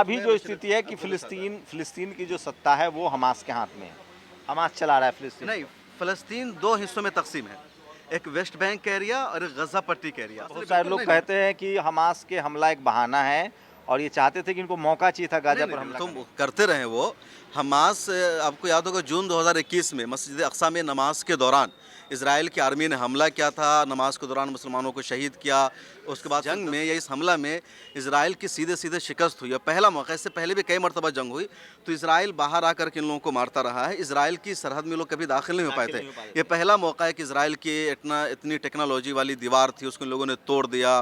अभी जो स्थिति है कि फिलिस्तीन की जो सत्ता है वो हमास के हाथ में है। हमास चला रहा है फिलिस्तीन नहीं, को। फ़लस्तीन 2 हिस्सों में तक़सीम है। एक वेस्ट बैंक का एरिया और एक गज़ा पट्टी का एरिया। बहुत सारे लोग कहते हैं कि हमास के हमला एक बहाना है और ये चाहते थे कि इनको मौका चाहिए था गाज़ा पर हमला तो करने का। करते रहे वो। हमास आपको याद होगा जून 2021 में मस्जिद अक़सा में नमाज के दौरान इज़राइल की आर्मी ने हमला किया था, नमाज के दौरान मुसलमानों को शहीद किया। उसके बाद जंग में या इस हमला में इज़राइल की सीधे-सीधे शिकस्त हुई और पहला मौका, इससे पहले भी कई मरतबा जंग हुई, तो इज़राइल बाहर आकर के इन लोगों को मारता रहा है। इज़राइल की सरहद में लोग कभी दाखिल नहीं हो पाए थे। ये पहला मौका है कि इज़राइल की इतनी टेक्नोलॉजी वाली दीवार थी, उसको इन लोगों ने तोड़ दिया।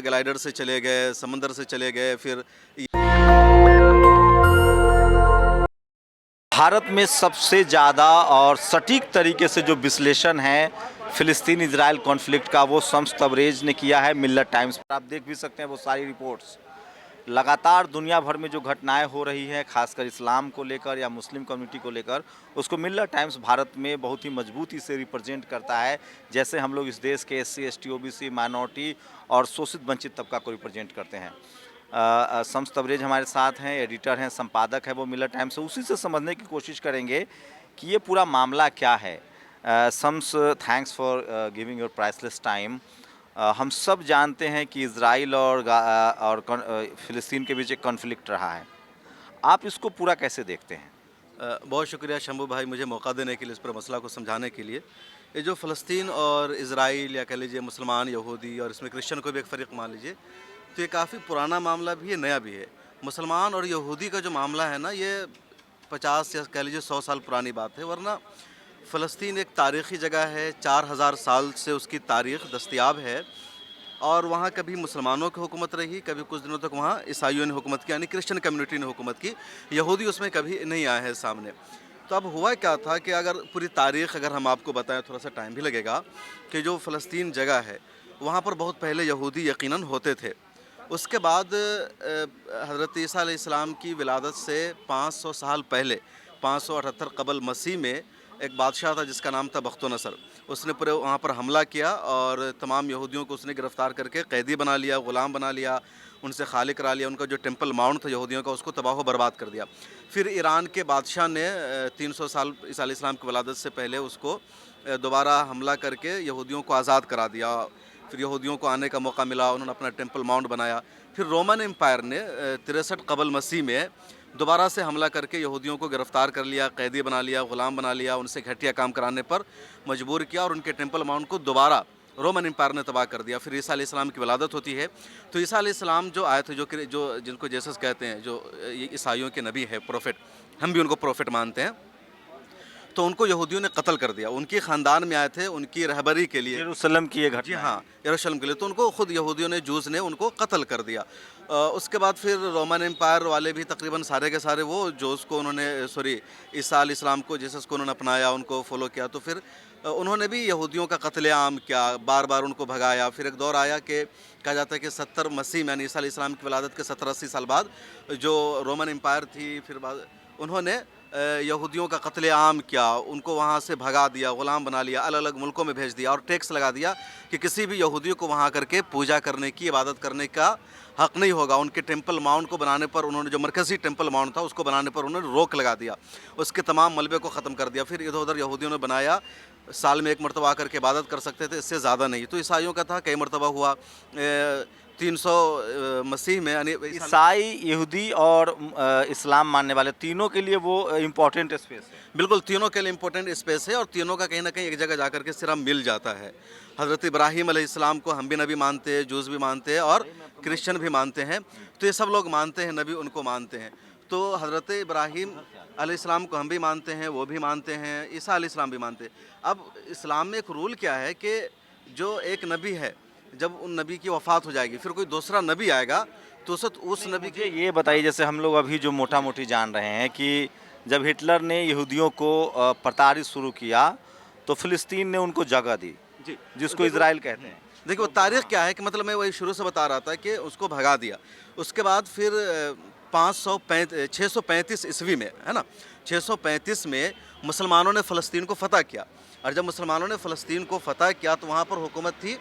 ग्लाइडर से चले गए, समंदर से चले गए, फिर भारत में सबसे ज़्यादा और सटीक तरीके से जो विश्लेषण है फिलिस्तीन इजराइल कॉन्फ्लिक्ट का वो शम्स तबरेज़ ने किया है मिल्लत टाइम्स पर। आप देख भी सकते हैं वो सारी रिपोर्ट्स। लगातार दुनिया भर में जो घटनाएं हो रही हैं खासकर इस्लाम को लेकर या मुस्लिम कम्युनिटी को लेकर, उसको मिल्लत टाइम्स भारत में बहुत ही मजबूती से रिप्रेजेंट करता है। जैसे हम लोग इस देश के SC ST OBC माइनॉरिटी और शोषित वंचित तबका को रिप्रेजेंट करते हैं। शम्स तबरेज़ हमारे साथ हैं, एडिटर हैं, संपादक हैं वो मिल्लत टाइम्स से। उसी से समझने की कोशिश करेंगे कि ये पूरा मामला क्या है। Shams, thanks for giving your priceless time. हम सब जानते हैं कि इज़राइल और फ़िलिस्तीन के बीच एक कॉन्फ्लिक्ट रहा है। आप इसको पूरा कैसे देखते हैं? बहुत शुक्रिया शंभू भाई मुझे मौका देने के लिए, इस पूरे मसला को समझाने के लिए। ये जो फ़लस्तीन और इज़राइल या कह लीजिए मुसलमान, यहूदी और इसमें क्रिश्चियन को भी एक फ़र्क मान लीजिए, तो ये काफ़ी पुराना मामला भी है, नया भी है। मुसलमान और यहूदी का जो मामला है ना, ये 50 या कह लीजिए 100 साल पुरानी बात है। वरना फ़लस्तीन एक तारीख़ी जगह है, 4000 साल से उसकी तारीख़ दस्तयाब है और वहाँ कभी मुसलमानों की हुकूमत रही, कभी कुछ दिनों तक वहाँ ईसाइयों ने हुकूमत की, यानी क्रिश्चियन कम्युनिटी ने हुकूमत की। यहूदी उसमें कभी नहीं आए हैं सामने। तो अब हुआ क्या था कि अगर पूरी तारीख़ अगर हम आपको बताएं, थोड़ा-सा टाइम भी लगेगा, कि जो फ़लस्तीन जगह है, वहाँ पर बहुत पहले यहूदी यकीनन होते थे। उसके बाद हज़रत ईसा अलैहिस्सलाम की विलादत से 500 साल पहले, 578 क़बल मसीह में एक बादशाह था जिसका नाम था बख्तो नसर। उसने पूरे वहाँ पर हमला किया और तमाम यहूदियों को उसने गिरफ़्तार करके कैदी बना लिया, ग़ुलाम बना लिया, उनसे खाली करा लिया। उनका जो टेंपल माउंट था यहूदियों का, उसको तबाह व बर्बाद कर दिया। फिर ईरान के बादशाह ने 300 साल ईसा अलैहिस्सलाम की विलादत से पहले उसको दोबारा हमला करके यहूदियों को आज़ाद करा दिया। फिर यहूदियों को आने का मौका मिला, उन्होंने अपना टेंपल माउंट बनाया। फिर रोमन एम्पायर ने 63 क़बल मसीह में दोबारा से हमला करके यहूदियों को गिरफ़्तार कर लिया, कैदी बना लिया, ग़ुलाम बना लिया, उनसे घटिया काम कराने पर मजबूर किया और उनके टेंपल माउंट को दोबारा रोमन एम्पायर ने तबाह कर दिया। फिर ईसा अलैहिस्सलाम की विलादत होती है। तो ईसा अलैहिस्सलाम जो आए थे, जो जिनको जीसस कहते हैं, जो ईसाइयों के नबी है, प्रोफेट, हम भी उनको प्रोफेट मानते हैं, तो उनको यहूदियों ने कत्ल कर दिया। उनके ख़ानदान में आए थे उनकी रहबरी के लिए। यरूशलेम की ये जी घटना है। हाँ, यरूशलेम के लिए, तो उनको खुद यहूदियों ने, जूस ने उनको कत्ल कर दिया। उसके बाद फिर रोमन एम्पायर वाले भी तकरीबन सारे के सारे वो जूस को उन्होंने, सॉरी, ईसा अलैहिस्सलाम को, जीसस को उन्होंने अपनाया, उनको फॉलो किया। तो फिर उन्होंने भी यहूदियों का कत्लेआम किया, बार-बार उनको भगाया। फिर एक दौर आया कि कहा जाता है कि 70 मसीह यानी ईसा अलैहिस्सलाम की विलादत के 70-80 साल बाद जो रोमन एम्पायर थी, फिर बाद उन्होंने यहूदियों का कत्लेआम किया, उनको वहाँ से भगा दिया, ग़ुलाम बना लिया, अलग-अलग मुल्कों में भेज दिया और टैक्स लगा दिया कि किसी भी यहूदी को वहाँ करके पूजा करने की, इबादत करने का हक़ नहीं होगा। उनके टेंपल माउंट को बनाने पर उन्होंने, जो मरकज़ी टेंपल माउंट था, उसको बनाने पर उन्होंने रोक लगा दिया, उसके तमाम मलबे को ख़त्म कर दिया। फिर इधर-उधर यहूदियों ने बनाया, साल में 1 मरतबा आकर के इबादत कर सकते थे, इससे ज़्यादा नहीं। तो ईसाइयों का था, कई मरतबा हुआ। 300 मसीह में, यानी ईसाई, यहूदी और इस्लाम मानने वाले तीनों के लिए वो इम्पोर्टेंट स्पेस है। बिल्कुल, तीनों के लिए इम्पोर्टेंट स्पेस है और तीनों का कहीं न कहीं एक जगह जाकर के सिरा मिल जाता है। हज़रत इब्राहीम अलैहिस्सलाम को हम भी नबी मानते हैं, जूस भी मानते हैं और क्रिश्चियन भी मानते हैं। तो ये सब लोग मानते हैं, नबी उनको मानते हैं। तो हज़रत इब्राहीम अलैहिस्सलाम को हम भी मानते हैं, वो भी मानते हैं, ईसा अलैहिस्सलाम भी मानते हैं। अब इस्लाम में एक रूल क्या है कि जो एक नबी है, जब उन नबी की वफ़ात हो जाएगी, फिर कोई दूसरा नबी आएगा, तो उस नबी मुझे की। ये बताइए, जैसे हम लोग अभी जो मोटा-मोटी जान रहे हैं कि जब हिटलर ने यहूदियों को प्रताड़ित शुरू किया तो फ़िलिस्तीन ने उनको जगह दी, जी, जिसको इज़राइल कहते हैं। देखिए वो तारीख़ क्या है कि मतलब मैं वही शुरू से बता रहा था कि उसको भगा दिया। उसके बाद फिर 635 ईस्वी में, है ना? 635 में मुसलमानों ने फ़लस्तीन को फ़तह किया और जब मुसलमानों ने फ़लस्तीन को फ़तह किया तो वहाँ पर हुकूमत थी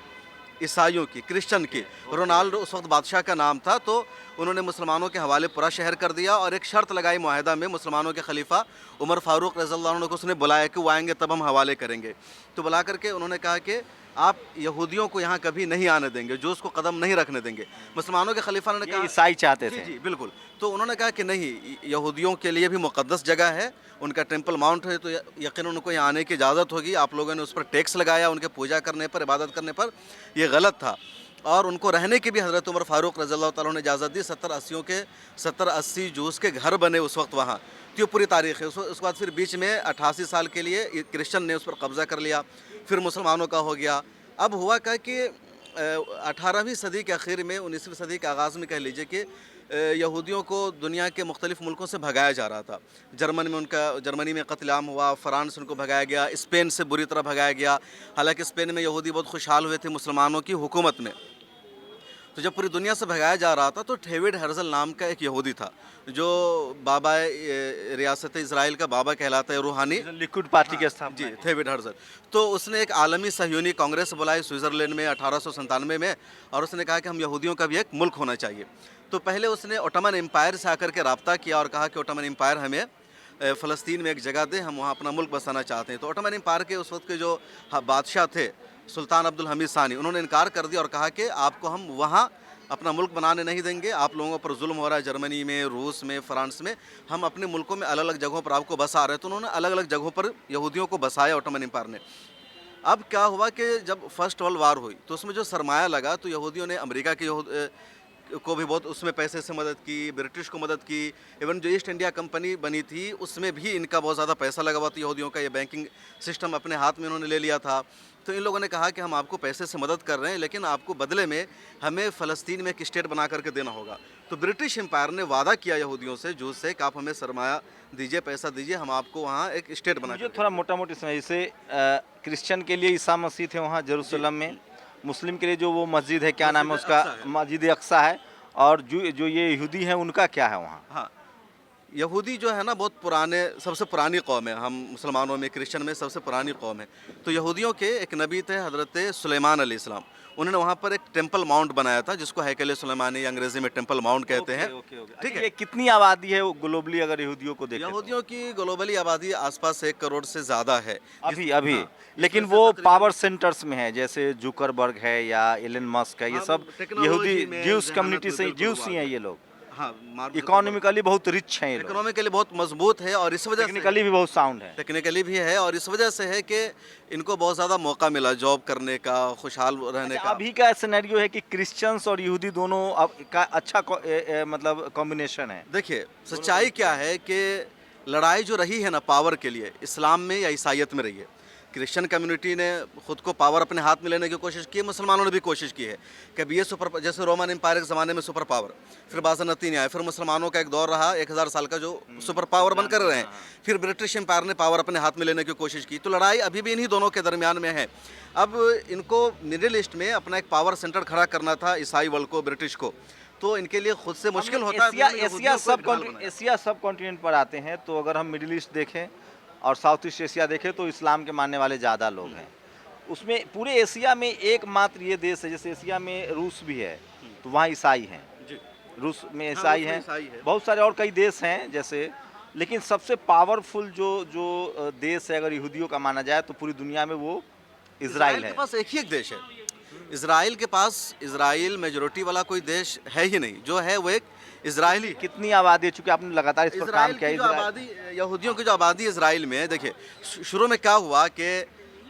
ईसाइयों की, क्रिश्चियन की। रोनाल्डो उस वक्त बादशाह का नाम था, तो उन्होंने मुसलमानों के हवाले पूरा शहर कर दिया और एक शर्त लगाई मुआहदा में मुसलमानों के खलीफा उमर फारूक रज़ियल्लाहु अन्हु को उसने बुलाया कि वो आएंगे तब हम हवाले करेंगे। तो बुला करके उन्होंने कहा कि आप यहूदियों को यहाँ कभी नहीं आने देंगे, जो उसको कदम नहीं रखने देंगे। मुसलमानों के खलीफा ने ये कहा, ईसाई चाहते जी थे। जी बिल्कुल। तो उन्होंने कहा कि नहीं, यहूदियों के लिए भी मुक़द्दस जगह है, उनका टेंपल माउंट है, तो यकीन उनको यहाँ आने की इजाज़त होगी। आप लोगों ने उस पर टैक्स लगाया, उनके पूजा करने पर, इबादत करने पर, ये गलत था। और उनको रहने की भी हज़रत उमर फ़ारूक रज़ियल्लाहु ताला ने इजाज़त दी। 70-80 जूस के घर बने उस वक्त वहाँ। तो ये पूरी तारीख़ है। उसके बाद फिर बीच में 88 साल के लिए क्रिश्चियन ने उस पर कब्ज़ा कर लिया, फिर मुसलमानों का हो गया। अब हुआ क्या कि 18वीं सदी के आखिर में, 19वीं सदी के आगाज़ में कह लीजिए कि यहूदियों को दुनिया के मुख्तलिफ़ मुल्कों से भगाया जा रहा था। जर्मनी में कत्लेआम हुआ, फ्रांस उनको भगाया गया, स्पेन से बुरी तरह भगाया गया। हालांकि स्पेन में यहूदी बहुत खुशहाल हुए थे मुसलमानों की हुकूमत में। तो जब पूरी दुनिया से भगाया जा रहा था, तो डेविड हर्जल नाम का एक यहूदी था, जो बाबा रियासत इज़राइल का बाबा कहलाता है, रूहानी। लिक्विड पार्टी के जी, स्थापना है। David Herzl. तो उसने एक आलमी सहयूनी कांग्रेस बुलाई स्विट्ज़रलैंड में 1897 में, और उसने कहा कि हम यहूदियों का भी एक मुल्क होना चाहिए। तो पहले उसने ओटोमन एम्पायर से आकर के रब्ता किया और कहा कि ओटोमन एम्पायर हमें फ़लस्तीन में एक जगह दे, हम वहाँ अपना मुल्क बसाना चाहते हैं। तो ओटोमन एम्पायर के उस वक्त के जो बादशाह थे, सुल्तान अब्दुल हमीद सानी, उन्होंने इनकार कर दिया और कहा कि आपको हम वहाँ अपना मुल्क बनाने नहीं देंगे, आप लोगों पर जुल्म हो रहा है जर्मनी में, रूस में, फ्रांस में, हम अपने मुल्कों में अलग अलग जगहों पर आपको बसा रहे हैं। तो उन्होंने अलग अलग जगहों पर यहूदियों को बसाया ओटोमन एम्पायर ने। अब क्या हुआ कि जब फर्स्ट वर्ल्ड वार हुई, तो उसमें जो सरमाया लगा, तो यहूदियों ने अमेरिका के को भी बहुत उसमें पैसे से मदद की, ब्रिटिश को मदद की। इवन जो ईस्ट इंडिया कंपनी बनी थी, उसमें भी इनका बहुत ज़्यादा पैसा लगा हुआ था यहूदियों का। ये बैंकिंग सिस्टम अपने हाथ में इन्होंने ले लिया था। तो इन लोगों ने कहा कि हम आपको पैसे से मदद कर रहे हैं, लेकिन आपको बदले में हमें फ़लस्तीन में एक स्टेट बना करके देना होगा। तो ब्रिटिश एम्पायर ने वादा किया यहूदियों से, जूस से, कि आप हमें सरमाया दीजिए, पैसा दीजिए, हम आपको वहाँ एक स्टेट बना मुझे थोड़ा मोटा मोटी समझ, जैसे क्रिश्चियन के लिए ईसा मसीह थे वहाँ जेरूसलम में, मुस्लिम के लिए जो वो मस्जिद है, क्या नाम है उसका, मस्जिद अक्सा है, और जो ये यहूदी हैं उनका क्या है वहाँ? हाँ, यहूदी जो है ना, बहुत पुराने, सबसे पुरानी कौम है। हम मुसलमानों में, क्रिश्चियन में सबसे पुरानी कौम है। तो यहूदियों के एक नबी थे हज़रत सुलेमान अलैहिस्सलाम, उन्होंने वहाँ पर एक टेंपल माउंट बनाया था, जिसको हैकल सुलेमानी अंग्रेज़ी में टेंपल माउंट कहते हैं। ठीक है, कितनी आबादी है वो ग्लोबली अगर यहूदियों को देखें? यहूदियों की ग्लोबली आबादी आसपास 1 करोड़ से ज़्यादा है अभी हाँ, लेकिन जिसमें वो से तकरीबन- पावर सेंटर्स में है, जैसे जुकरबर्ग है या एलन मस्क है, ये हाँ, सब टेक्नोलॉजी यहूदी में, ज्यूस जहानत कम्युनिटी में से, बिल्कुल ज्यूस वो ही हैं आगे। ये लोग। हाँ, मार्क इकोनॉमिकली बहुत रिच हैं ये लोग, इकोनॉमिकली बहुत मजबूत है, और इस वजह से टेक्निकली भी बहुत साउंड है। टेक्निकली भी है, और इस वजह से है कि इनको बहुत ज़्यादा मौका मिला जॉब करने का, खुशहाल रहने अच्छा, का। अभी का सिनेरियो है कि क्रिश्चियंस और यहूदी दोनों अब का अच्छा मतलब कॉम्बिनेशन है। देखिए, सच्चाई क्या है कि लड़ाई जो रही है ना पावर के लिए, इस्लाम में या ईसाइयत में रही है। क्रिश्चियन कम्युनिटी ने खुद को पावर अपने हाथ में लेने की कोशिश की है, मुसलमानों ने भी कोशिश की है कि अब ये जैसे रोमन एम्पायर के ज़माने में सुपर पावर, फिर बाज़नती नहीं आया, फिर मुसलमानों का एक दौर रहा 1000 साल का, जो सुपर पावर बनकर रहे हैं। फिर ब्रिटिश एम्पायर ने पावर अपने हाथ में लेने की कोशिश की। तो लड़ाई अभी भी इन्हीं दोनों के दरमियान में है। अब इनको मिडिल ईस्ट में अपना एक पावर सेंटर खड़ा करना था, ईसाई वर्ल्ड को, ब्रिटिश को। तो इनके लिए खुद से मुश्किल होता है। एशिया सब कॉन्टिनेंट पर आते हैं, तो अगर हम मिडिल ईस्ट देखें और साउथ ईस्ट एशिया देखें, तो इस्लाम के मानने वाले ज़्यादा लोग हैं। उसमें पूरे एशिया में एकमात्र ये देश है, जैसे एशिया में रूस भी है, तो वहाँ ईसाई हैं, रूस में ईसाई हैं, बहुत सारे और कई देश हैं जैसे, लेकिन सबसे पावरफुल जो देश है अगर यहूदियों का माना जाए, तो पूरी दुनिया में वो इजराइल है। के पास एक ही एक देश है, इजराइल के पास। इजराइल मेजोरिटी वाला कोई देश है ही नहीं, जो है वो एक इजरायली। कितनी आबादी है, चूंकि आपने लगातार इस पर काम किया है। आबादी, यहूदियों की जो आबादी इजराइल में है, देखिए शुरू में क्या हुआ कि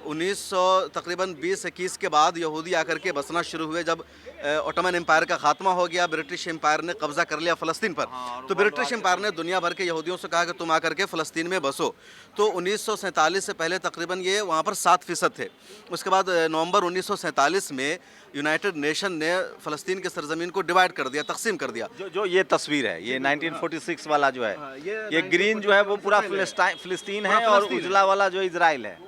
1900 तकरीबन 20-21 के बाद यहूदी आकर के बसना शुरू हुए। जब ओटोमन एम्पायर का खात्मा हो गया, ब्रिटिश एम्पायर ने कब्जा कर लिया फ़लस्तीन पर, तो ब्रिटिश एम्पायर ने दुनिया भर के यहूदियों से कहा कि तुम आकर के फ़लस्तीन में बसो। तो 1947 से पहले तकरीबन ये वहाँ पर 7% थे। उसके बाद नवंबर 1947 में यूनाइटेड नेशन ने फ़लस्तीन के सरजमीन को डिवाइड कर दिया, तकसीम कर दिया। जो ये तस्वीर है, ये 1946 वाला जो है, ये ग्रीन जो है वो पूरा फ़लस्तीन है, और उजला वाला जो इजराइल है।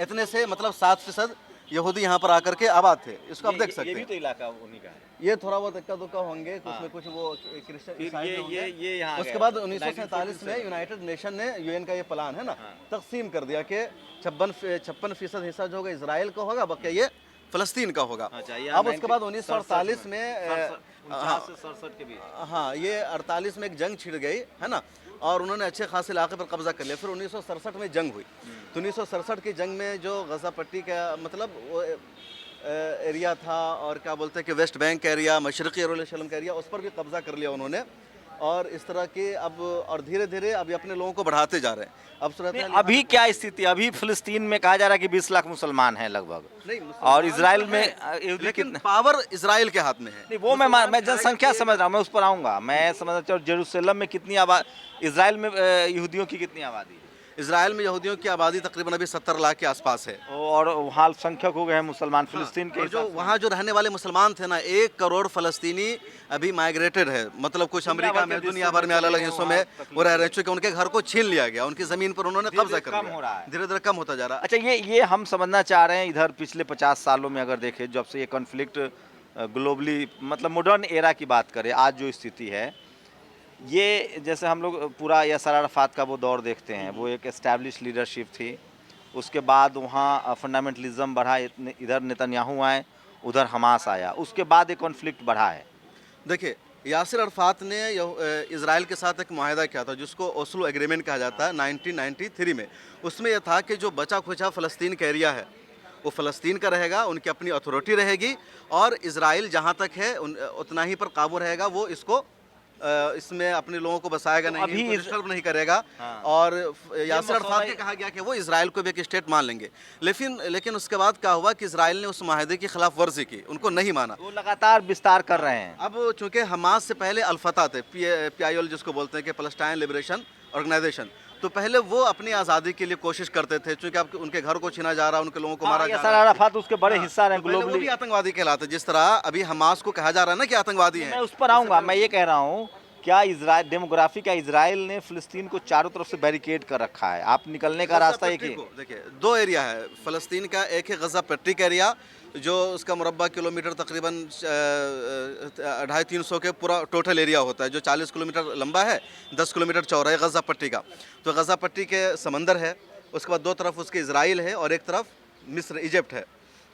इतने से मतलब 7% यहूदी यहाँ पर आकर के आबाद थे। इसको आप देख सकते हैं। ये भी तो इलाका उन्हीं का है। ये थोड़ा बहुत इक्का दुक्का होंगे, उसमें कुछ वो क्रिश्चियन ये यहाँ उसके बाद 1947 में यूनाइटेड नेशन ने, यूएन का ये प्लान है ना, तकसीम कर दिया कि 56% हिस्सा जो होगा इजराइल का होगा, बाकी ये फ़लस्तीन का होगा। अच्छा, ये अब उसके बाद 1948 में 49 से 67 के बीच। हाँ, ये 48 में एक जंग छिड़ गई, है ना? और उन्होंने अच्छे खासे इलाके पर कब्जा कर लिया। फिर 1967 में जंग हुई। तो 1967 की जंग में जो गज़ा पट्टी का मतलब वो एरिया था, और क्या बोलते हैं कि वेस्ट बैंक एरिया, मशरक़ी यरूशलेम का एरिया, उस पर भी कब्जा कर लिया उन्होंने। और इस तरह के अब और धीरे-धीरे अभी अपने लोगों को बढ़ाते जा रहे हैं। अब सूरत नहीं, अभी क्या स्थिति, अभी फिलिस्तीन में कहा जा रहा है कि 20 लाख मुसलमान हैं लगभग, नहीं, और मुसलमान इजराइल तो में है, यहूदी लेकिन कितने? पावर इजराइल के हाथ में है। नहीं, वो मैं मुसलमान जनसंख्या के- समझ रहा हूँ, मैं उस पर आऊँगा। मैं समझ रहा हूँ जेरूसलम में कितनी आबादी, इजराइल में यहूदियों की कितनी आबादी है? इजराइल में यहूदियों की आबादी तकरीबन अभी 70 लाख के आसपास है। और वहाँ अल्पसंख्यक हो गए हैं मुसलमान फिलिस्तीन के और जो हिसाब से। वहाँ जो रहने वाले मुसलमान थे ना, 1 करोड़ फ़लस्तीनी अभी माइग्रेटेड है, मतलब कुछ अमेरिका में, दुनिया भर में अलग अलग हिस्सों में वो रह रहे हैं, चूँकि उनके घर को छीन लिया गया, उनकी ज़मीन पर उन्होंने कब्जा कर कम लिया। हो रहा है। धीरे धीरे कम होता जा रहा है। अच्छा, ये हम समझना चाह रहे हैं, इधर पिछले 50 सालों में अगर देखें, जब से ये कॉन्फ्लिक्ट ग्लोबली मतलब मॉडर्न एरा की बात करें, आज जो स्थिति है, ये जैसे हम लोग पूरा यासर अराफात का वो दौर देखते हैं, वो एक एस्टैब्लिश लीडरशिप थी। उसके बाद वहाँ फंडामेंटलिज्म बढ़ा, इधर नेतन्याहू आए, उधर हमास आया, उसके बाद ये कॉन्फ्लिक्ट बढ़ा है। देखिए, यासिर अरफात ने इजराइल के साथ एक मुआहदा किया था, जिसको ओस्लो एग्रीमेंट कहा जाता है, 1993 में। उसमें यह था कि जो बचा खुचा फ़लस्तीन का एरिया है, वो फ़लस्तीन का रहेगा, उनकी अपनी अथॉरिटी रहेगी, और इजराइल जहाँ तक है उतना ही पर काबू रहेगा। वो इसको इसमें अपने लोगों को बसाएगा नहीं, अभी इनको डिस्टर्ब नहीं करेगा। हाँ। और यासिर मसौदा अरफात ने कहा गया कि वो इजराइल को भी एक स्टेट मान लेंगे। लेकिन उसके बाद क्या हुआ कि इजराइल ने उस माहदे की खिलाफ वर्जी की, उनको नहीं माना। वो लगातार विस्तार कर रहे हैं। अब चूंकि हमास से पहले अल-फतह थे, PIL जिसको बोलते हैं कि पैलेस्टाइन लिबरेशन ऑर्गेनाइजेशन, तो पहले वो अपनी आज़ादी के लिए कोशिश करते थे, चूंकि अब उनके घर को छीना जा रहा, उनके लोगों को मारा जा यासर रहा है। अराफात उसके बड़े हाँ, हिस्सा रहे तो पहले वो भी ग्लोबली। आतंकवादी कहलाते, जिस तरह अभी हमास को कहा जा रहा है ना कि आतंकवादी मैं हैं। उस पर आऊंगा। मैं ये कह रहा हूँ, क्या इजराइल डेमोग्राफी, क्या इजराइल ने फिलिस्तीन को चारों तरफ से बैरिकेड कर रखा है? आप निकलने का रास्ता एक ही। देखिए, 2 एरिया है फ़लस्तीन का। एक है गज़ा पट्टी का एरिया, जो उसका मुरब्बा किलोमीटर तकरीबन 250-300 के पूरा टोटल एरिया होता है, जो 40 किलोमीटर लंबा है, 10 किलोमीटर चौड़ा है गज़ा पट्टी का। तो गज़ा पट्टी के समंदर है, उसके बाद 2 तरफ उसके इजराइल है, और एक तरफ मिस्र इजिप्ट है।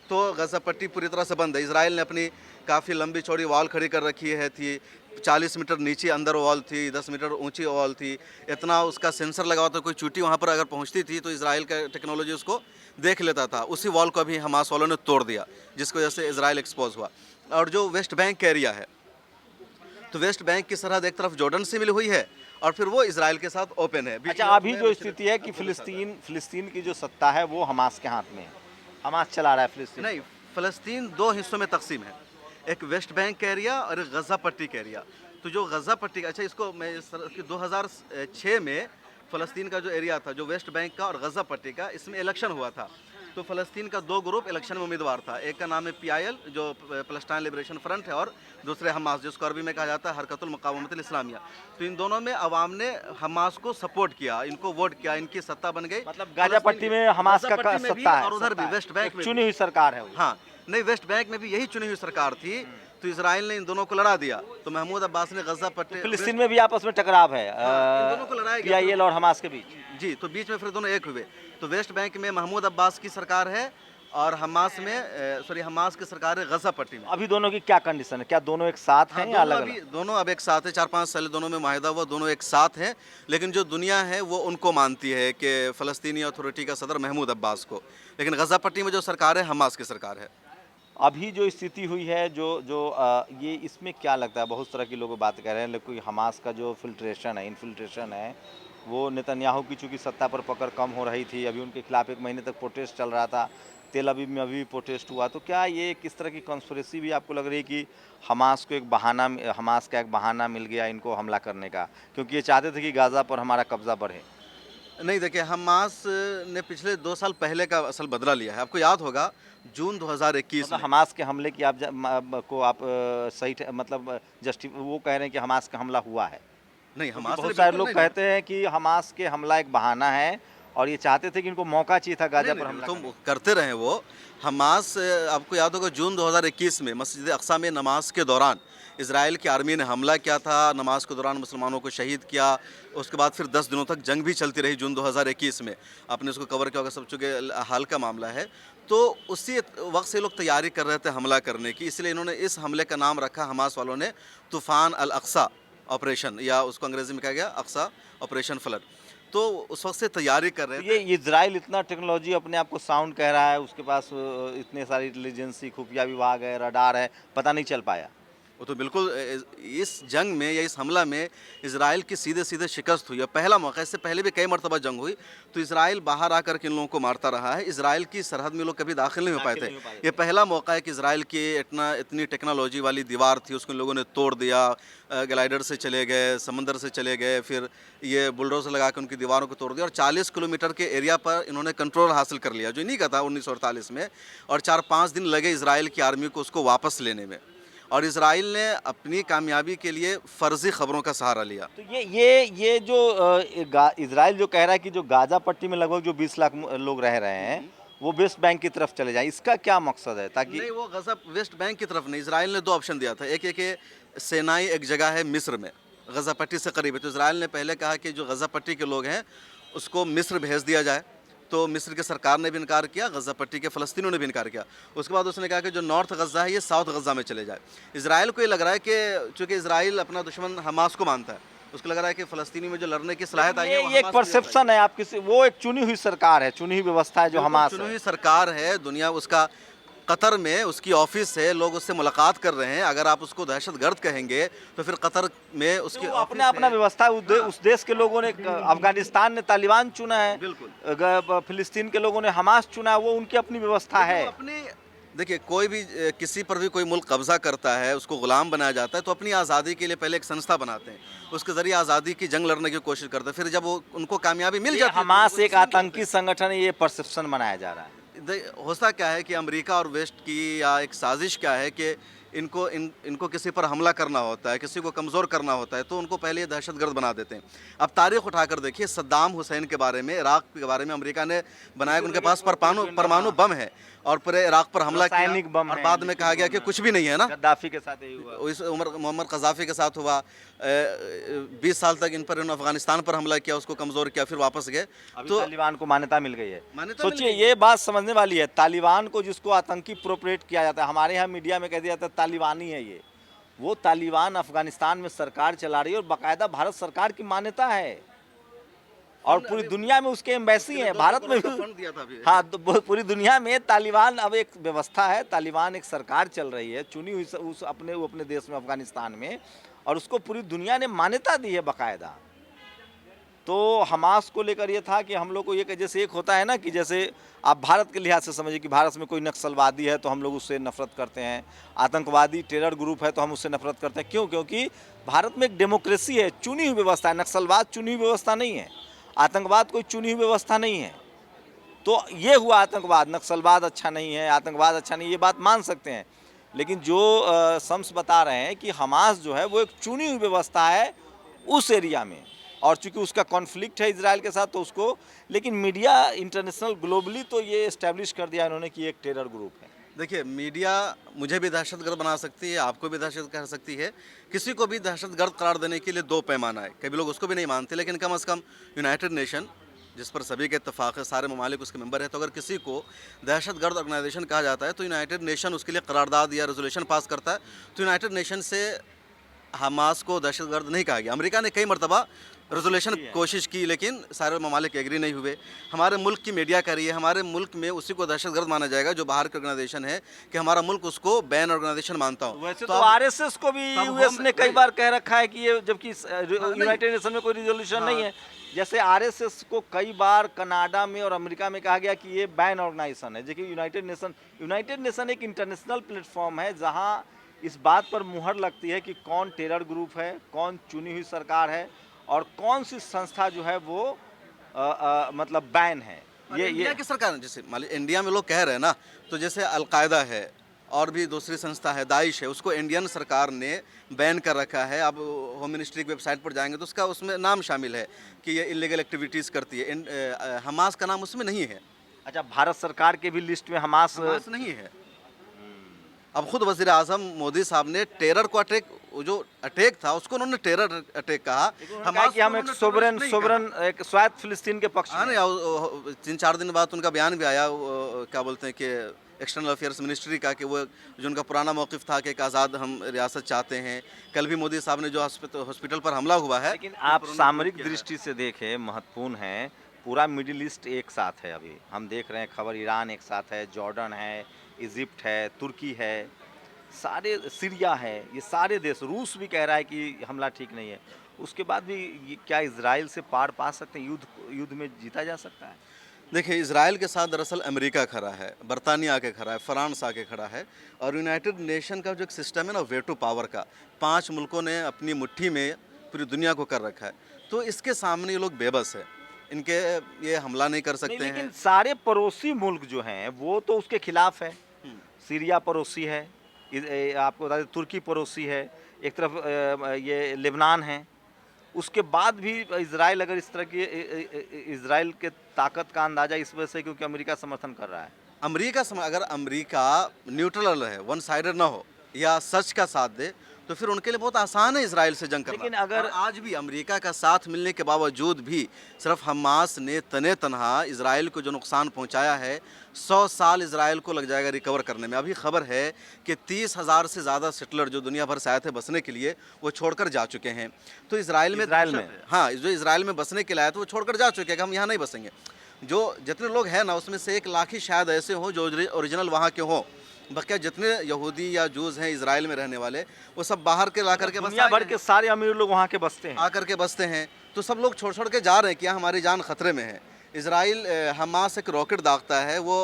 तो गज़ा पट्टी पूरी तरह से बंद है। इजराइल ने अपनी काफ़ी लंबी चौड़ी वॉल खड़ी कर रखी है, थी 40 मीटर नीचे अंदर वॉल थी, 10 मीटर ऊंची वॉल थी। इतना उसका सेंसर लगा हुआ था, कोई चूटी वहाँ पर अगर पहुँचती थी तो इजराइल का टेक्नोलॉजी उसको देख लेता था। उसी वॉल को अभी हमास वालों ने तोड़ दिया, जिसकी वजह से इजराइल एक्सपोज हुआ। और जो वेस्ट बैंक का एरिया है, तो वेस्ट बैंक की सरहद एक तरफ जॉर्डन से मिली हुई है, और फिर वो इजराइल के साथ ओपन है। अच्छा, अभी जो स्थिति है कि फिलिस्तीन की जो सत्ता है वो हमास के हाथ में है, हमास चला रहा है फिलिस्तीन। नहीं, फ़लस्तीन 2 हिस्सों में तकसीम है, एक वेस्ट बैंक का एरिया और एक गज़ा पट्टी का एरिया। तो जो गज़ा पट्टी का, अच्छा इसको मैं 2006 में फ़लस्तीन का जो एरिया था, जो वेस्ट बैंक का और गज़ा पट्टी का, इसमें इलेक्शन हुआ था। तो फ़लस्तीन का 2 ग्रुप इलेक्शन में उम्मीदवार था। एक का नाम है PIL, जो पैलेस्टाइन लिबरेशन फ्रंट है, और दूसरे हमास, जिसको अरबी में कहा जाता है हरकतुल मुकावमतुल इस्लामिया। तो इन दोनों में अवाम ने हमास को सपोर्ट किया, इनको वोट किया, इनकी सत्ता बन गई। मतलब गाजा पट्टी में हमास का गाज़ा पट्टी में भी सत्ता है, और उधर भी सत्ता है। वेस्ट बैंक में चुनी हुई सरकार है वो। हाँ, नहीं, वेस्ट बैंक में भी यही चुनी हुई सरकार थी। तो इजराइल ने इन दोनों को लड़ा दिया। तो महमूद अब्बास ने गज़ा पट्टी, फिलिस्तीन में भी आपस में टकराव है, इन दोनों को लड़ाया गया। PIL और हमास के बीच। जी, तो बीच में फिर दोनों एक हुए। तो वेस्ट बैंक में महमूद अब्बास की सरकार है, और हमास में हमास की सरकार है गज़ा पट्टी में। अभी दोनों की क्या कंडीशन है? क्या दोनों एक साथ हैं या अलग अलग? दोनों अब एक साथ है। 4-5 साल दोनों में माहिदा हुआ, दोनों एक साथ हैं। लेकिन जो दुनिया है वो उनको मानती है कि फ़लस्तीनी अथॉरिटी का सदर महमूद अब्बास को, लेकिन गज़ा पट्टी में जो सरकार है हमास की सरकार है। अभी जो स्थिति हुई है, ये इसमें क्या लगता है? बहुत तरह के लोग बात कर रहे हैं, लेकिन हमास का जो इन्फिल्ट्रेशन है, वो नेतन्याहू की चूँकि सत्ता पर पकड़ कम हो रही थी, अभी उनके खिलाफ 1 महीने तक प्रोटेस्ट चल रहा था, तेल अवीव में अभी भी प्रोटेस्ट हुआ। तो क्या ये किस तरह की कॉन्स्पिरेसी भी आपको लग रही है कि हमास का एक बहाना मिल गया इनको हमला करने का, क्योंकि ये चाहते थे कि गाज़ा पर हमारा कब्जा बढ़े? नहीं, देखिए, हमास ने पिछले 2 साल पहले का असल बदला लिया है। आपको याद होगा जून 2021 मतलब में हमास के हमले की सही मतलब वो कह रहे हैं कि हमास का हमला हुआ है। नहीं, हमास ने बहुत सारे बिल्कुल लोग नहीं। कहते हैं कि हमास के हमला एक बहाना है, और ये चाहते थे कि इनको मौका चाहिए था गाज़ा पर हमला तो करने करते रहे वो। हमास, आपको याद होगा जून 2021 में मस्जिद अक्सा में नमाज के दौरान इसराइल की आर्मी ने हमला किया था, नमाज के दौरान मुसलमानों को शहीद किया। उसके बाद फिर 10 दिनों तक जंग भी चलती रही जून 2021 में। आपने उसको कवर किया होगा, सब चूँकि हाल का मामला है। तो उसी वक्त से लोग तैयारी कर रहे थे हमला करने की, इसलिए इन्होंने इस हमले का नाम रखा हमास वालों ने तूफ़ान अल अक्सा ऑपरेशन, या उसको अंग्रेज़ी में कहा गया अक्सा ऑपरेशन फ्लड। तो उस वक्त से तैयारी कर रहे थे। ये इजराइल इतना टेक्नोलॉजी अपने आप को साउंड कह रहा है, उसके पास इतने सारी इंटेलिजेंसी, खुफिया विभाग है, रडार है, पता नहीं चल पाया। वो तो बिल्कुल इस जंग में या इस हमला में इजराइल की सीधे सीधे शिकस्त हुई है। पहला मौका, इससे पहले भी कई मरतबा जंग हुई तो इजराइल बाहर आकर के इन लोगों को मारता रहा है। इजराइल की सरहद में लोग कभी दाखिल नहीं हो पाए थे। ये पहला मौका है कि इजराइल की इतनी टेक्नोलॉजी वाली दीवार थी, उसको इन लोगों ने तोड़ दिया। ग्लाइडर से चले गए, समंदर से चले गए, फिर ये बुलडोजर लगा के उनकी दीवारों को तोड़ दिया और 40 किलोमीटर के एरिया पर इन्होंने कंट्रोल हासिल कर लिया, जो नहीं का था 1948 में। और 4-5 दिन लगे इजराइल की आर्मी को उसको वापस लेने में। और इजराइल ने अपनी कामयाबी के लिए फ़र्ज़ी खबरों का सहारा लिया। तो ये जो इजराइल जो कह रहा है कि जो गाजा पट्टी में लगभग जो 20 लाख लोग रह रहे हैं, वो वेस्ट बैंक की तरफ चले जाएं, इसका क्या मकसद है? ताकि नहीं, वो गज़ा वेस्ट बैंक की तरफ नहीं, इजराइल ने 2 ऑप्शन दिया था। एक ये कि सेनाई एक जगह है मिस्र में, गज़ा पट्टी से करीब है, तो इजराइल ने पहले कहा कि जो गज़ा पट्टी के लोग हैं उसको मिस्र भेज दिया जाए। तो मिस्र की सरकार ने भी इनकार किया, गज़ा पट्टी के फ़लस्तीनियों ने भी इनकार किया। उसके बाद उसने कहा कि जो नॉर्थ गज़ा है ये साउथ गज़ा में चले जाए। इजराइल को ये लग रहा है कि चूँकि इजराइल अपना दुश्मन हमास को मानता है, उसको लग रहा है कि फ़लस्तीनी में जो लड़ने की सलाहियत आई है वो ये एक हमास को दी जाएगी। परसेप्शन है, आप किसी, वो एक चुनी हुई सरकार है, चुनी हुई व्यवस्था है जो हमास चुनी है। हुई सरकार है, दुनिया उसका कतर में उसकी ऑफिस है, लोग उससे मुलाकात कर रहे हैं। अगर आप उसको दहशतगर्द कहेंगे तो फिर कतर में उसकी तो ऑफिस अपना अपना है। व्यवस्था है, उस देश के लोगों ने, अफगानिस्तान ने तालिबान चुना है, बिल्कुल। फिलिस्तीन के लोगों ने हमास चुना है, वो उनकी अपनी व्यवस्था है। तो अपने देखिए, कोई भी किसी पर भी कोई मुल्क कब्जा करता है, उसको गुलाम बनाया जाता है, तो अपनी आज़ादी के लिए पहले एक संस्था बनाते हैं, उसके ज़रिए आज़ादी की जंग लड़ने की कोशिश करते हैं। फिर जब वो उनको कामयाबी मिल ये जाती है तो हमास उनको एक तस्लीम करते आतंकी संगठन है, ये परसेप्शन बनाया जा रहा है। होता क्या है कि अमेरिका और वेस्ट की या एक साजिश क्या है कि इनको किसी पर हमला करना होता है, किसी को कमज़ोर करना होता है, तो उनको पहले दहशतगर्द बना देते हैं। अब तारीख़ उठाकर देखिए, सद्दाम हुसैन के बारे में, इराक़ के बारे में अमेरिका ने बनाया कि उनके पास परमाणु बम है और पूरे इराक़ पर हमला किया रासायनिक बम और है, बाद में कहा गया कि कुछ भी नहीं है ना। गद्दाफी के साथ यही हुआ। इस मोहम्मद क़ज़ाफ़ी के साथ हुआ। 20 साल तक इन पर अफ़गानिस्तान पर हमला किया, उसको कमज़ोर किया, फिर वापस गए। तो तालिबान को मान्यता मिल गई है। मान्यता मिल सोचिए, गई। ये बात समझने वाली है, तालिबान को जिसको आतंकी प्रोपरेट किया जाता है, हमारे यहाँ मीडिया में कह दिया जाता है तालिबानी है ये, वो तालिबान अफगानिस्तान में सरकार चला रही है और बाकायदा भारत सरकार की मान्यता है और पूरी दुनिया में उसके एम्बेसी हैं, भारत में भी। फंड दिया था अभी। हाँ, तो पूरी दुनिया में तालिबान अब एक व्यवस्था है, तालिबान एक सरकार चल रही है चुनी हुई उस अपने देश में, अफगानिस्तान में, और उसको पूरी दुनिया ने मान्यता दी है बाकायदा। तो हमास को लेकर ये था कि हम लोग को ये, जैसे एक होता है ना कि जैसे आप भारत के लिहाज से समझिए कि भारत में कोई नक्सलवादी है तो हम लोग उससे नफरत करते हैं, आतंकवादी टेरर ग्रुप है तो हम उससे नफरत करते हैं। क्यों? क्योंकि भारत में एक डेमोक्रेसी है, चुनी हुई व्यवस्था है। नक्सलवाद चुनी हुई व्यवस्था नहीं है, आतंकवाद कोई चुनी हुई व्यवस्था नहीं है। तो ये हुआ आतंकवाद, नक्सलवाद अच्छा नहीं है, आतंकवाद अच्छा नहीं, ये बात मान सकते हैं। लेकिन जो शम्स बता रहे हैं कि हमास जो है वो एक चुनी हुई व्यवस्था है उस एरिया में, और चूंकि उसका कॉन्फ्लिक्ट है इजराइल के साथ तो उसको, लेकिन मीडिया इंटरनेशनल ग्लोबली तो ये इस्टेब्लिश कर दिया इन्होंने कि एक टेरर ग्रुप है। देखिए, मीडिया मुझे भी दहशतगर्द बना सकती है, आपको भी दहशत कर सकती है, किसी को भी दहशतगर्द करार देने के लिए 2 पैमाना है। कभी लोग उसको भी नहीं मानते, लेकिन कम से कम यूनाइटेड नेशन, जिस पर सभी के इत्तेफाक है, सारे ममालिक उसके मेंबर हैं, तो अगर किसी को दहशतगर्द ऑर्गेनाइजेशन कहा जाता है तो यूनाइटेड नेशन उसके लिए करारदाद या रेजोल्यूशन पास करता है। तो यूनाइटेड नेशन से हमास को दहशतगर्द नहीं कहा गया। अमेरिका ने कई मरतबा रेजोल्यूशन कोशिश की, लेकिन सारे ममालिक एग्री नहीं हुए। हमारे मुल्क की मीडिया कह रही है हमारे मुल्क में उसी को दहशतगर्द माना जाएगा जो बाहर की ऑर्गेनाइजेशन है, कि हमारा मुल्क उसको बैन ऑर्गेनाइजेशन मानता हूँ। वैसे तो आरएसएस को भी यूएस ने कई बार कह रखा है कि ये, जबकि यूनाइटेड नेशन में कोई रिजोल्यूशन नहीं है। जैसे आरएसएस को कई बार कनाडा में और अमेरिका में कहा गया कि ये बैन ऑर्गेनाइजेशन है, जबकि यूनाइटेड नेशन एक इंटरनेशनल प्लेटफॉर्म है जहाँ इस बात पर मुहर लगती है कि कौन टेरर ग्रुप है, कौन चुनी हुई सरकार है और कौन सी संस्था जो है वो मतलब बैन है। ये इंडिया की सरकार, जैसे मान लीजिए इंडिया में लोग कह रहे हैं ना, तो जैसे अलकायदा है और भी दूसरी संस्था है, दाइश है, उसको इंडियन सरकार ने बैन कर रखा है। अब होम मिनिस्ट्री की वेबसाइट पर जाएंगे तो उसका उसमें नाम शामिल है कि ये इलीगल एक्टिविटीज़ करती है। हमास का नाम उसमें नहीं है। अच्छा, भारत सरकार के भी लिस्ट में हमास नहीं है। अब खुद वज़ीर आज़म मोदी साहब ने टेरर को अटैक वो जो अटैक था उसको उन्होंने टेरर अटैक कहा। कहा हमास कि को हम एक उन्होंने सोवरेन terrorist नहीं कहा। सोवरेन एक स्वायत्त फिलिस्तीन के पक्ष हाँ में नहीं, 3-4 दिन बाद उनका बयान भी आया, क्या बोलते हैं कि एक्सटर्नल अफेयर्स मिनिस्ट्री का, कि वो जो उनका पुराना मौक़िफ़ था कि एक आज़ाद हम रियासत चाहते हैं। कल भी मोदी साहब ने जो हॉस्पिटल पर हमला हुआ है, लेकिन उस आप पर उन्होंने सामरिक किया है। दृष्टि से देखें महत्वपूर्ण है, पूरा मिडिल ईस्ट एक साथ है अभी। हम देख रहे हैं खबर, ईरान एक साथ है, जॉर्डन है, इजिप्ट है, तुर्की है, सारे सीरिया है, ये सारे देश, रूस भी कह रहा है कि हमला ठीक नहीं है। उसके बाद भी ये क्या इज़राइल से पार पा सकते हैं? युद्ध में जीता जा सकता है? देखिए, इज़राइल के साथ दरअसल अमेरिका खड़ा है, बरतानिया आके खड़ा है, फ्रांस आके खड़ा है, और यूनाइटेड नेशन का जो एक सिस्टम है ना वेटो पावर का, 5 मुल्कों ने अपनी मुट्ठी में पूरी दुनिया को कर रखा है। तो इसके सामने ये लोग बेबस है, इनके ये हमला नहीं कर नहीं, सकते लेकिन हैं। सारे पड़ोसी मुल्क जो हैं वो तो उसके खिलाफ है। हुँ। सीरिया पड़ोसी है, आपको बता दें तुर्की पड़ोसी है, एक तरफ ये लेबनान है। उसके बाद भी इज़राइल अगर इस तरह की इज़राइल के ताकत का अंदाज़ा इस वजह से क्योंकि अमेरिका समर्थन कर रहा है। अगर अमेरिका न्यूट्रल रहे, वन साइडेड ना हो या सच का साथ दे, तो फिर उनके लिए बहुत आसान है इजराइल से जंग करना। लेकिन अगर- और आज भी अमेरिका का साथ मिलने के बावजूद भी सिर्फ हमास ने तने तनहा इजराइल को जो नुकसान पहुंचाया है, 100 साल इजराइल को लग जाएगा रिकवर करने में। अभी खबर है कि 30,000 से ज़्यादा सेटलर जो दुनिया भर से आए थे बसने के लिए, वो छोड़कर जा चुके हैं। तो इजराइल में इजराइल दहशत में? है। हाँ, जो इजराइल में बसने के लिए आए थे वो छोड़कर जा चुके हैं कि हम यहाँ नहीं बसेंगे। जो जितने लोग हैं ना, उसमें से 1 लाख ही शायद ऐसे हों जो ओरिजिनल वहाँ के हों। बकिया जितने यहूदी या जूस हैं इजराइल में रहने वाले, वो सब बाहर के ला करके बस दुनिया आए भर हैं। के सारे अमीर लोग वहाँ के बसते हैं। आकर के बसते हैं। तो सब लोग छोड़ छोड़ के जा रहे हैं कि यहाँ हमारी जान खतरे में है। इजराइल हमास एक रॉकेट दागता है, वो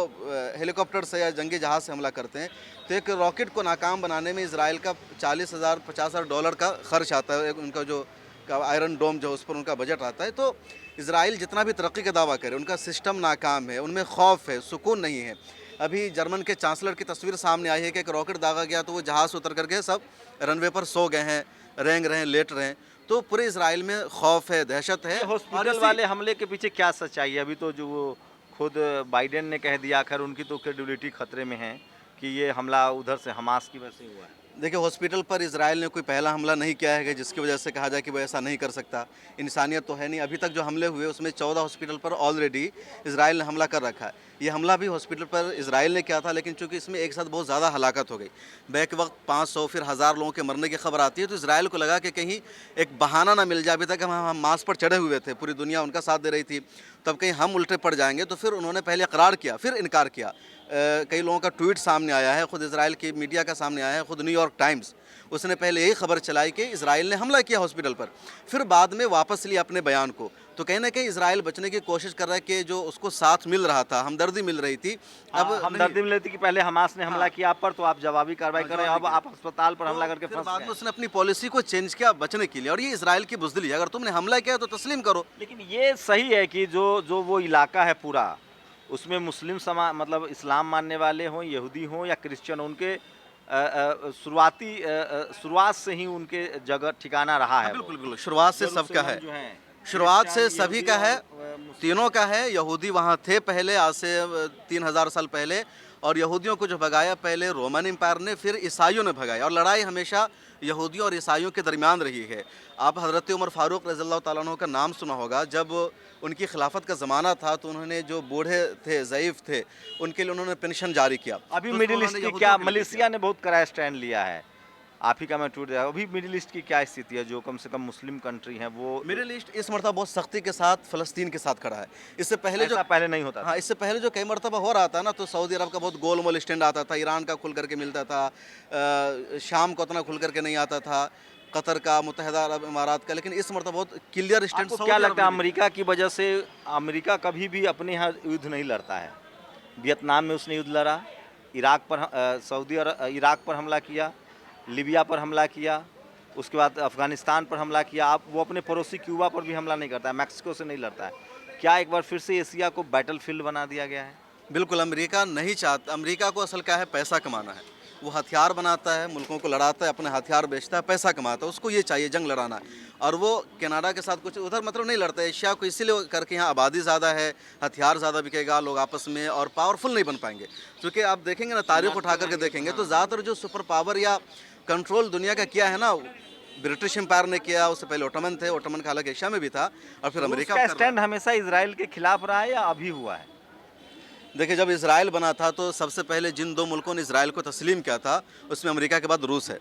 हेलीकॉप्टर से या जंगी जहाज़ से हमला करते हैं। तो एक रॉकेट को नाकाम बनाने में इजराइल का 40,000 50,000 डॉलर का खर्च आता है। उनका जो आयरन डोम जो उस पर उनका बजट आता है। तो इजराइल जितना भी तरक्की का दावा करे, उनका सिस्टम नाकाम है, उनमें खौफ है, सुकून नहीं है। अभी जर्मन के चांसलर की तस्वीर सामने आई है कि एक रॉकेट दागा गया तो वो जहाज़ से उतर करके सब रनवे पर सो गए हैं, रेंग रहे हैं, लेट रहे हैं। तो पूरे इजराइल में खौफ है, दहशत है। ये और हॉस्पिटल वाले हमले के पीछे क्या सच्चाई है? अभी तो जो वो खुद बाइडेन ने कह दिया, आखिर उनकी तो क्रेडिबिलिटी खतरे में है कि ये हमला उधर से हमास की वजह से हुआ है। देखिए, हॉस्पिटल पर इजराइल ने कोई पहला हमला नहीं किया है कि जिसकी वजह से कहा जाए कि वो ऐसा नहीं कर सकता। इंसानियत तो है नहीं। अभी तक जो हमले हुए उसमें 14 हॉस्पिटल पर ऑलरेडी इजराइल ने हमला कर रखा है। ये हमला भी हॉस्पिटल पर इजराइल ने किया था, लेकिन चूंकि इसमें एक साथ बहुत ज़्यादा हलाकत हो गई, बैक वक्त 500 फिर 1000 लोगों के मरने की खबर आती है, तो इजराइल को लगा कि कहीं एक बहाना ना मिल जाए। अभी तक हम मास पर चढ़े हुए थे, पूरी दुनिया उनका साथ दे रही थी, तब कहीं हम उल्टे पड़ जाएंगे। तो फिर उन्होंने पहले इकरार किया, फिर इनकार किया। कई लोगों का ट्वीट सामने आया है, खुद इजराइल की मीडिया का सामने आया है, खुद न्यूयॉर्क टाइम्स उसने पहले यही खबर चलाई कि इजराइल ने हमला किया हॉस्पिटल पर, फिर बाद में वापस लिया अपने बयान को। तो कहीं ना कहीं इजराइल बचने की कोशिश कर रहा है कि जो उसको साथ मिल रहा था, हमदर्दी मिल रही थी, अब हमदर्दी मिल रही थी कि पहले हमास ने हमला किया आप पर, तो आप जवाबी कार्रवाई कर रहे हैं, अब आप अस्पताल पर हमला करके फिर फंस बाद में गए। उसने अपनी पॉलिसी को चेंज किया बचने के लिए। और ये इजराइल की बुजदिली है, अगर तुमने हमला किया तो तस्लीम करो। लेकिन ये सही है कि जो जो वो इलाका है पूरा, उसमें मुस्लिम मतलब इस्लाम मानने वाले हों, यहूदी हों या क्रिश्चियन हों, उनके शुरुआत से ही उनके जगह ठिकाना रहा है। बिल्कुल बिल्कुल, शुरुआत से सबका है, जो हैं, शुरुआत से क्रिश्चियन, सभी यहूदी का है, और, मुस्लिम। तीनों का है। यहूदी वहाँ थे पहले, आज से 3000 साल पहले, और यहूदियों को जो भगाया पहले रोमन एम्पायर ने, फिर ईसाइयों ने भगाया। और लड़ाई हमेशा यहूदियों और ईसाइयों के दरमियान रही है। आप हज़रत उमर फारूक रज़ियल्लाहु ताला अन्हु का नाम सुना होगा। जब उनकी खिलाफत का ज़माना था तो उन्होंने जो बूढ़े थे, ज़ईफ़ थे, उनके लिए उन्होंने पेंशन जारी किया। अभी तो मिडिल उसको ईस्ट उन्होंने की यहूदियों क्या, के लिए मलेशिया ने बहुत कड़ा स्टैंड लिया है, आप ही का मैं ट्वीट दिया। अभी मिडिल ईस्ट की क्या स्थिति है, जो कम से कम मुस्लिम कंट्री है वो? मिडिल ईस्ट इस मरतबा बहुत सख्ती के साथ फ़लस्तीन के साथ खड़ा है। इससे पहले जो ऐसा पहले नहीं होता था। हाँ, इससे पहले जो कई मरतबा हो रहा था ना, तो सऊदी अरब का बहुत गोल मोल स्टैंड आता था, ईरान का खुल करके मिलता था, शाम का उतना खुल करके नहीं आता था, कतर का, मुत्तहिदा अरब इमारात का। लेकिन इस मरतबा बहुत क्लियर स्टैंड आपको सऊदी क्या अरब लगता है, ने लिया। अमेरिका की वजह से? अमेरिका कभी भी अपने यहाँ युद्ध नहीं लड़ता है। वियतनाम में उसने युद्ध लड़ा, इराक पर हमला किया, लीबिया पर हमला किया, उसके बाद अफगानिस्तान पर हमला किया। आप वो अपने पड़ोसी क्यूबा पर भी हमला नहीं करता है, मैक्सिको से नहीं लड़ता है। क्या एक बार फिर से एशिया को बैटल फील्ड बना दिया गया है? बिल्कुल, अमेरिका नहीं चाहता। अमेरिका को असल क्या है, पैसा कमाना है। वो हथियार बनाता है, मुल्कों को लड़ाता है, अपने हथियार बेचता है, पैसा कमाता है, उसको ये चाहिए जंग लड़ाना। और वो कनाडा के साथ कुछ उधर मतलब नहीं लड़ता है। एशिया को इसीलिए करके यहाँ आबादी ज़्यादा है, हथियार ज़्यादा बिकेगा, लोग आपस में और पावरफुल नहीं बन पाएंगे। क्योंकि आप देखेंगे ना, तारीख उठा करके देखेंगे तो ज़्यादातर जो सुपर पावर या कंट्रोल दुनिया का किया है ना, ब्रिटिश एम्पायर ने किया, उससे पहले ओटोमन थे, ओटोमन का हालांकि एशिया में भी था, और फिर रूस अमेरिका का कर रहा है। स्टैंड हमेशा इजराइल के खिलाफ रहा है या अभी हुआ है? देखिए, जब इसराइल बना था तो सबसे पहले जिन दो मुल्कों ने इसराइल को तस्लीम किया था उसमें अमेरिका के बाद रूस है।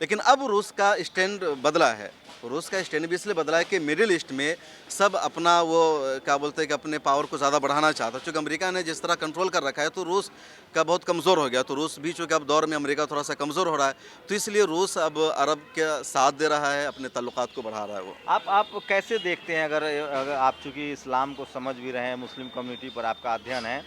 लेकिन अब रूस का स्टैंड बदला है। रूस का स्टैंड भी इसलिए बदला है कि मिडिल ईस्ट में सब अपना वो क्या बोलते हैं कि अपने पावर को ज़्यादा बढ़ाना चाहता है। चूँकि अमेरिका ने जिस तरह कंट्रोल कर रखा है तो रूस का बहुत कमज़ोर हो गया। तो रूस भी चूँकि अब दौर में अमेरिका थोड़ा सा कमज़ोर हो रहा है, तो इसलिए रूस अब अरब के साथ दे रहा है, अपने ताल्लुकात को बढ़ा रहा है वो। आप कैसे देखते हैं, अगर अगर आप चूँकि इस्लाम को समझ भी रहे हैं, मुस्लिम कम्युनिटी पर आपका अध्ययन है,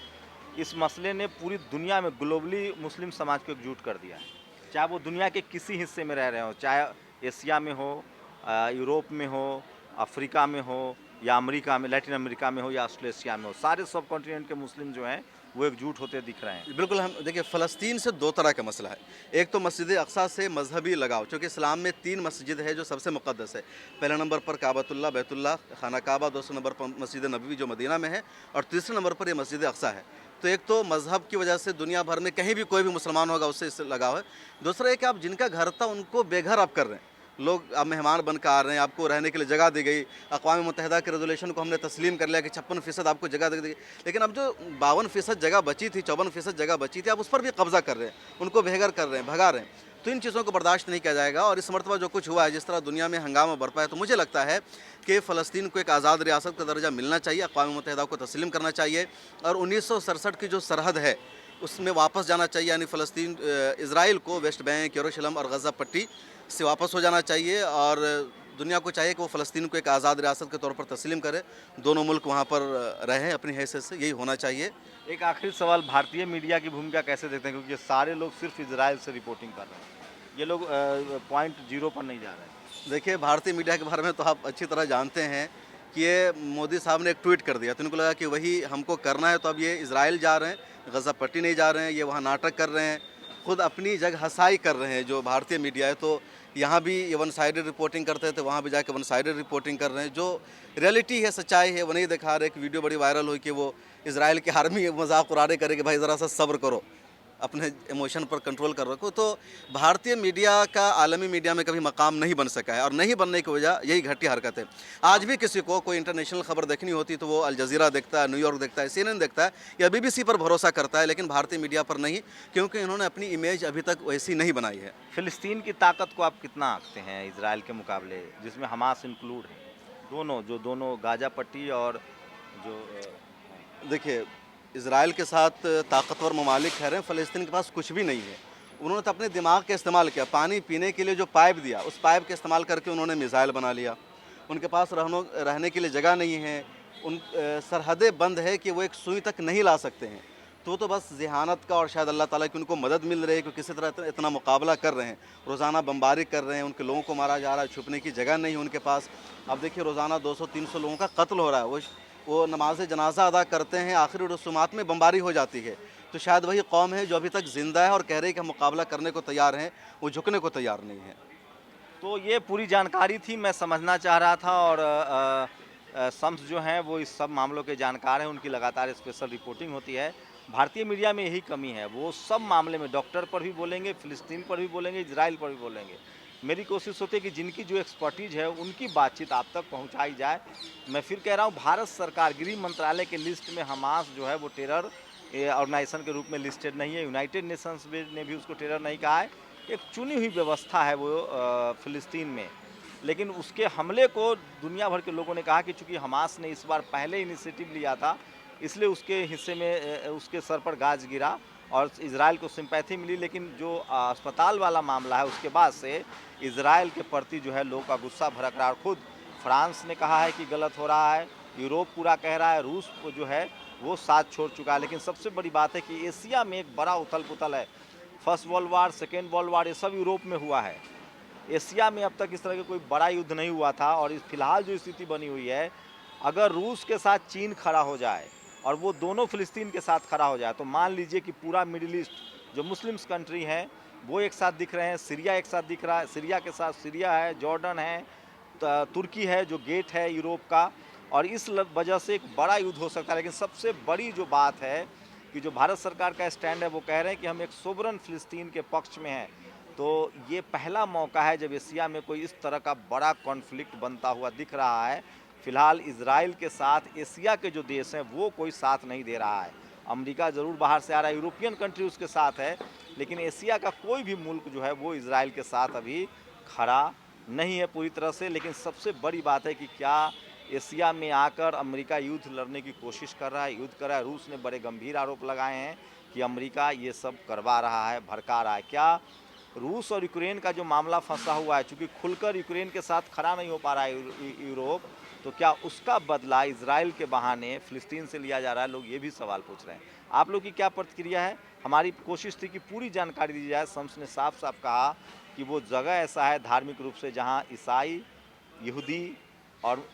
इस मसले ने पूरी दुनिया में ग्लोबली मुस्लिम समाज को एकजुट कर दिया है। चाहे वो दुनिया के किसी हिस्से में रह रहे हों, चाहे एशिया में हो, यूरोप में हो, अफ्रीका में हो, या अमेरिका में, लैटिन अमेरिका में हो, या ऑस्ट्रेलिया में हो, सारे सब कॉन्टिनेंट के मुस्लिम जो हैं वो एकजुट होते दिख रहे हैं। बिल्कुल, हम देखिए फ़लस्तीन से दो तरह का मसला है। एक तो मस्जिद अक़सा से मजहबी लगाव, क्योंकि इस्लाम में 3 मस्जिद है जो सबसे मुक़द्दस है। पहले नंबर पर काबतुल्लाह, बैतुल्लाह, खाना काबा, दूसरे नंबर पर मस्जिद नबवी जो मदीना में है, और तीसरे नंबर पर ये मस्जिद अक़सा है। तो एक तो मज़हब की वजह से दुनिया भर में कहीं भी कोई भी मुसलमान होगा उससे इससे लगाव है। दूसरा है कि आप जिनका घर था उनको बेघर आप कर रहे हैं। लोग अब मेहमान बनकर आ रहे हैं, आपको रहने के लिए जगह दी गई। अक़वाम मुत्तहिदा के रेज़ोल्यूशन को हमने तस्लीम कर लिया कि 56% आपको जगह दी गई। लेकिन अब जो 52% जगह बची थी, 54% जगह बची थी, आप उस पर भी कब्ज़ा कर रहे हैं, उनको बेघर कर रहे हैं, भगा रहे हैं। तो इन चीज़ों को बर्दाश्त नहीं किया जाएगा। और इस मरतबा जो कुछ हुआ है, जिस तरह दुनिया में हंगामा बरपा है, तो मुझे लगता है कि फ़लस्तीन को एक आज़ाद रियासत का दर्जा मिलना चाहिए, अक़वाम मुत्तहिदा को तस्लीम करना चाहिए, और 1967 की जो सरहद है उसमें वापस जाना चाहिए। यानी फ़लस्तीन इज़राइल को वेस्ट बैंक, यरूशलेम और गज़ा पट्टी से वापस हो जाना चाहिए, और दुनिया को चाहिए कि वो फ़लस्तीन को एक आज़ाद रियासत के तौर पर तस्लीम करे, दोनों मुल्क वहाँ पर रहें अपनी हैसियत से, यही होना चाहिए। एक आखिरी सवाल, भारतीय मीडिया की भूमिका कैसे देखते हैं? क्योंकि ये सारे लोग सिर्फ इजराइल से रिपोर्टिंग कर रहे हैं, ये लोग पॉइंट जीरो पर नहीं जा रहे हैं। देखिए, भारतीय मीडिया के बारे में तो आप अच्छी तरह जानते हैं कि ये मोदी साहब ने एक ट्वीट कर दिया, तो इनको लगा कि वही हमको करना है, तो अब ये इज़राइल जा रहे हैं, गज़ा पट्टी नहीं जा रहे हैं, ये वहाँ नाटक कर रहे हैं, खुद अपनी जगह हसाई कर रहे हैं जो भारतीय मीडिया है। तो यहाँ भी ये वन साइडेड रिपोर्टिंग करते थे, वहाँ भी जाके वन साइडेड रिपोर्टिंग कर रहे हैं। जो रियलिटी है, सच्चाई है, वो नहीं दिखा रहे। एक वीडियो बड़ी वायरल हुई कि वो इज़राइल की आर्मी मजाक उड़ा रहे करे कि भाई ज़रा सा सब्र करो, अपने इमोशन पर कंट्रोल कर रखो। तो भारतीय मीडिया का आलमी मीडिया में कभी मकाम नहीं बन सका है, और नहीं बनने की वजह यही घटिया हरकत है। आज भी किसी को कोई इंटरनेशनल खबर देखनी होती तो वो अल जज़ीरा देखता है, न्यूयॉर्क देखता है, CNN देखता है, या BBC पर भरोसा करता है, लेकिन भारतीय मीडिया पर नहीं, क्योंकि इन्होंने अपनी इमेज अभी तक वैसी नहीं बनाई है। फिलिस्तीन की ताकत को आप कितना आंकते हैं इजराइल के मुकाबले, जिसमें हमास इंक्लूड है, दोनों गाजा पट्टी और जो देखिए, इज़राइल के साथ ताकतवर ममालिक ठहरे, फ़लस्तीन के पास कुछ भी नहीं है। उन्होंने तो अपने दिमाग का इस्तेमाल किया। पानी पीने के लिए जो पाइप दिया, उस पाइप का इस्तेमाल करके उन्होंने मिसाइल बना लिया। उनके पास रहने के लिए जगह नहीं है, उन सरहदें बंद है कि वो एक सुई तक नहीं ला सकते हैं। तो बस ज़हानत का, और शायद अल्लाह ताला की उनको मदद मिल रही है कि किसी तरह इतना मुकाबला कर रहे हैं। रोज़ाना बमबारी कर रहे हैं, उनके लोगों को मारा जा रहा है, छुपने की जगह नहीं है उनके पास। अब देखिए, रोज़ाना 200-300 लोगों का कत्ल हो रहा है। वो नमाज जनाजा अदा करते हैं, आखिरी रसूमात में बमबारी हो जाती है। तो शायद वही कौम है जो अभी तक ज़िंदा है और कह रही है कि हम मुकाबला करने को तैयार हैं, वो झुकने को तैयार नहीं है। तो ये पूरी जानकारी थी, मैं समझना चाह रहा था। और शम्स जो हैं वो इस सब मामलों के जानकार हैं, उनकी लगातार स्पेशल रिपोर्टिंग होती है। भारतीय मीडिया में यही कमी है, वो सब मामले में डॉक्टर पर भी बोलेंगे, फ़िलिस्तीन पर भी बोलेंगे, इजराइल पर भी बोलेंगे। मेरी कोशिश होती है कि जिनकी जो एक्सपर्टीज है उनकी बातचीत आप तक पहुंचाई जाए। मैं फिर कह रहा हूं, भारत सरकार गृह मंत्रालय के लिस्ट में हमास जो है वो टेरर ऑर्गेनाइजेशन के रूप में लिस्टेड नहीं है। यूनाइटेड नेशंस ने भी उसको टेरर नहीं कहा है। एक चुनी हुई व्यवस्था है वो फ़िलिस्तीन में, लेकिन उसके हमले को दुनिया भर के लोगों ने कहा कि चूँकि हमास ने इस बार पहले इनिशिएटिव लिया था, इसलिए उसके हिस्से में उसके सर पर गाज गिरा और इजराइल को सिंपैथी मिली। लेकिन जो अस्पताल वाला मामला है उसके बाद से इजराइल के प्रति जो है लोगों का गुस्सा भड़क रहा है। और खुद फ्रांस ने कहा है कि गलत हो रहा है, यूरोप पूरा कह रहा है, रूस को जो है वो साथ छोड़ चुका है। लेकिन सबसे बड़ी बात है कि एशिया में एक बड़ा उथल पुथल है। First world war, second world war, ये सब यूरोप में हुआ है। एशिया में अब तक इस तरह का कोई बड़ा युद्ध नहीं हुआ था। और इस फिलहाल जो स्थिति बनी हुई है, अगर रूस के साथ चीन खड़ा हो जाए और वो दोनों फ़िलिस्तीन के साथ खड़ा हो जाए, तो मान लीजिए कि पूरा मिडिल ईस्ट जो मुस्लिम्स कंट्री हैं वो एक साथ दिख रहे हैं, सीरिया एक साथ दिख रहा है, सीरिया के साथ सीरिया है, जॉर्डन है, तुर्की है जो गेट है यूरोप का, और इस वजह से एक बड़ा युद्ध हो सकता है। लेकिन सबसे बड़ी जो बात है कि जो भारत सरकार का स्टैंड है, वो कह रहे हैं कि हम एक सोवरन फ़िलिस्तीन के पक्ष में हैं। तो ये पहला मौका है जब एशिया में कोई इस तरह का बड़ा कॉन्फ्लिक्ट बनता हुआ दिख रहा है। फिलहाल इजराइल के साथ एशिया के जो देश हैं वो कोई साथ नहीं दे रहा है। अमेरिका ज़रूर बाहर से आ रहा है, यूरोपियन कंट्री उसके साथ है, लेकिन एशिया का कोई भी मुल्क जो है वो इजराइल के साथ अभी खड़ा नहीं है पूरी तरह से। लेकिन सबसे बड़ी बात है कि क्या एशिया में आकर अमेरिका युद्ध लड़ने की कोशिश कर रहा है, युद्ध कर रहा है। रूस ने बड़े गंभीर आरोप लगाए हैं कि अमेरिका ये सब करवा रहा है, भड़का रहा है। क्या रूस और यूक्रेन का जो मामला फंसा हुआ है, चूँकि खुलकर यूक्रेन के साथ खड़ा नहीं हो पा रहा है यूरोप, तो क्या उसका बदला इजराइल के बहाने फ़िलिस्तीन से लिया जा रहा है? लोग ये भी सवाल पूछ रहे हैं। आप लोग की क्या प्रतिक्रिया है? हमारी कोशिश थी कि पूरी जानकारी दी जाए। शम्स ने साफ साफ कहा कि वो जगह ऐसा है धार्मिक रूप से जहाँ ईसाई, यहूदी और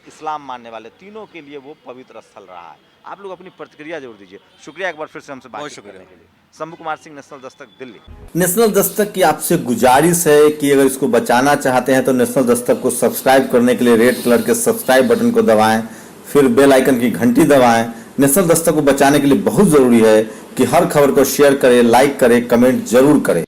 इस्लाम मानने वाले तीनों के लिए वो पवित्र स्थल रहा है। आप लोग अपनी प्रतिक्रिया जरूर दीजिए। शुक्रिया एक बार फिर से हमसे बात करने के लिए। शंभू कुमार सिंह, नेशनल दस्तक, दिल्ली। नेशनल दस्तक की आपसे गुजारिश है कि अगर इसको बचाना चाहते हैं तो नेशनल दस्तक को सब्सक्राइब करने के लिए रेड कलर के सब्सक्राइब बटन को दबाएं, फिर बेल आइकन की घंटी दबाएं। नेशनल दस्तक को बचाने के लिए बहुत जरूरी है कि हर खबर को शेयर करें, लाइक करें, कमेंट जरूर करें।